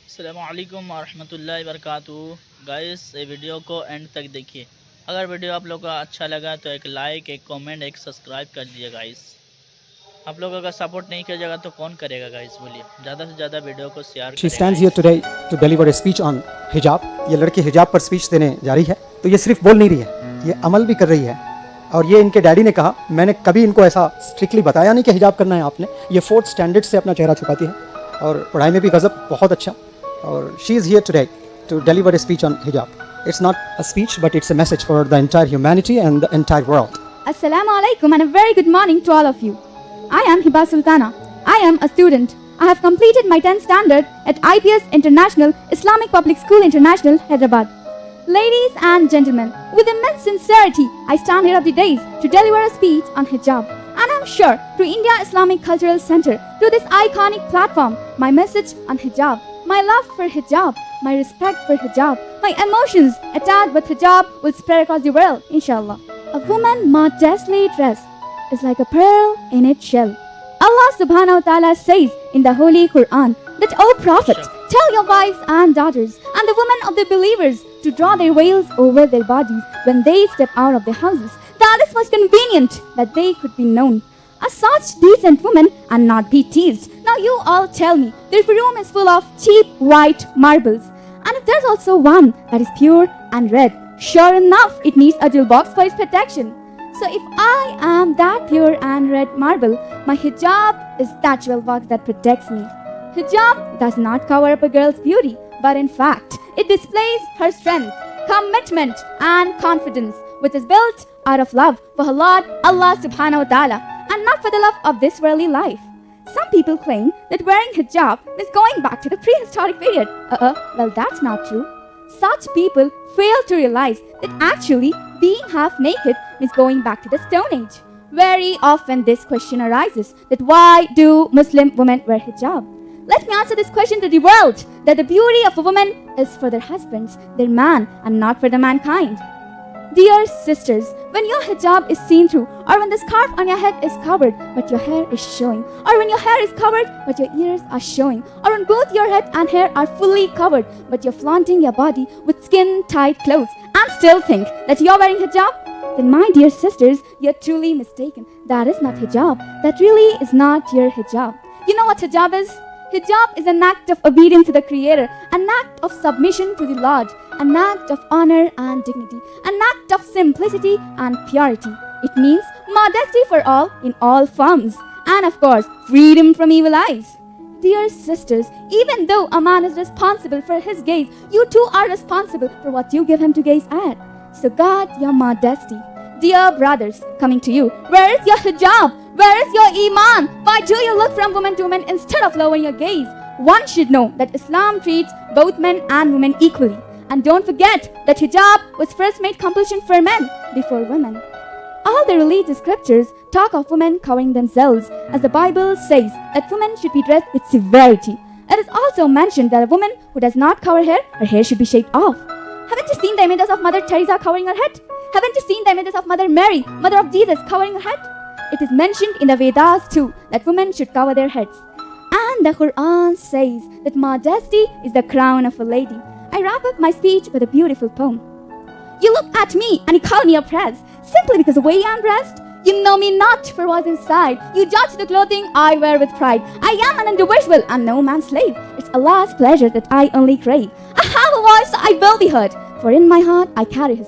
अस्सलामुअलैकुम वरहमतुल्लाहि वबरकातुहू। गाइस, ये वीडियो को एंड तक देखिए। अगर वीडियो आप लोगों को अच्छा लगा तो एक लाइक, एक कमेंट, एक सब्सक्राइब कर दीजिए गाइस। आप लोग अगर सपोर्ट नहीं किया तो कौन करेगा गाइस, बोलिए। ज़्यादा से ज़्यादा वीडियो को शेयर She करें stands here guys. today to deliver a speech on hijab. ये लड़की हिजाब पर स्पीच देने जा रही है, तो ये सिर्फ बोल नहीं रही है, ये अमल भी कर रही है। और ये इनके डैडी ने कहा, मैंने कभी इनको ऐसा स्ट्रिक्टली बताया नहीं कि हिजाब करना है आपने। ये 4th स्टैंडर्ड से अपना चेहरा छुपाती है और पढ़ाई में भी गजब, बहुत अच्छा। और she is here today to deliver a speech on hijab. It's not a speech, but it's a message for the entire humanity and the entire world. Assalamu alaikum and a very good morning to all of you. I am Hiba Sultana. I am a student. I have completed my 10th standard at IPS International Islamic Public School International, Hyderabad. Ladies and gentlemen, with immense sincerity, I stand here of the days to deliver a speech on hijab. And I'm sure to India Islamic Cultural Center, to this iconic platform, my message on hijab, my love for hijab, my respect for hijab, my emotions attached with hijab will spread across the world, inshallah. A woman modestly dressed is like a pearl in its shell. Allah subhanahu wa ta'ala says in the Holy Quran that, O Prophet, tell your wives and daughters and the women of the believers to draw their veils over their bodies when they step out of their houses. That is most convenient that they could be known as such decent women and not be teased. Now you all tell me, this room is full of cheap white marbles, and if there's also one that is pure and red, sure enough it needs a jewel box for its protection. So if I am that pure and red marble, my hijab is that jewel box that protects me. Hijab does not cover up a girl's beauty, but in fact, it displays her strength, commitment, and confidence, which is built out of love for her Lord Allah subhanahu wa ta'ala, and not for the love of this worldly life. Some people claim that wearing hijab is going back to the prehistoric period. Well, that's not true. Such people fail to realize that actually being half naked is going back to the Stone Age. Very often this question arises that why do Muslim women wear hijab? Let me answer this question to the world, that the beauty of a woman is for their husbands, their man, and not for the mankind. Dear sisters, when your hijab is seen through, or when the scarf on your head is covered but your hair is showing, or when your hair is covered but your ears are showing, or when both your head and hair are fully covered but you're flaunting your body with skin-tight clothes and still think that you're wearing hijab, then my dear sisters, you're truly mistaken. That is not hijab. That really is not your hijab. You know what hijab is? Hijab is an act of obedience to the Creator, an act of submission to the Lord, an act of honor and dignity, an act of simplicity and purity. It means modesty for all in all forms, and of course, freedom from evil eyes. Dear sisters, even though a man is responsible for his gaze, you too are responsible for what you give him to gaze at. So guard your modesty. Dear brothers, coming to you, where is your hijab? Where is your iman? Why do you look from woman to woman instead of lowering your gaze? One should know that Islam treats both men and women equally. And don't forget that hijab was first made compulsion for men before women. All the religious scriptures talk of women covering themselves, as the Bible says that women should be dressed with severity. It is also mentioned that a woman who does not cover her hair should be shaved off. Haven't you seen the images of Mother Teresa covering her head? Haven't you seen the images of Mother Mary, mother of Jesus, covering her head? It is mentioned in the Vedas too that women should cover their heads. And the Quran says that modesty is the crown of a lady. I wrap up my speech with a beautiful poem. You look at me and you call me oppressed simply because of the way I'm dressed. You know me not for what's inside. You judge the clothing I wear with pride. I am an individual and no man's slave. It's Allah's pleasure that I only crave. I have a voice, so I will be heard. For in my heart I carry His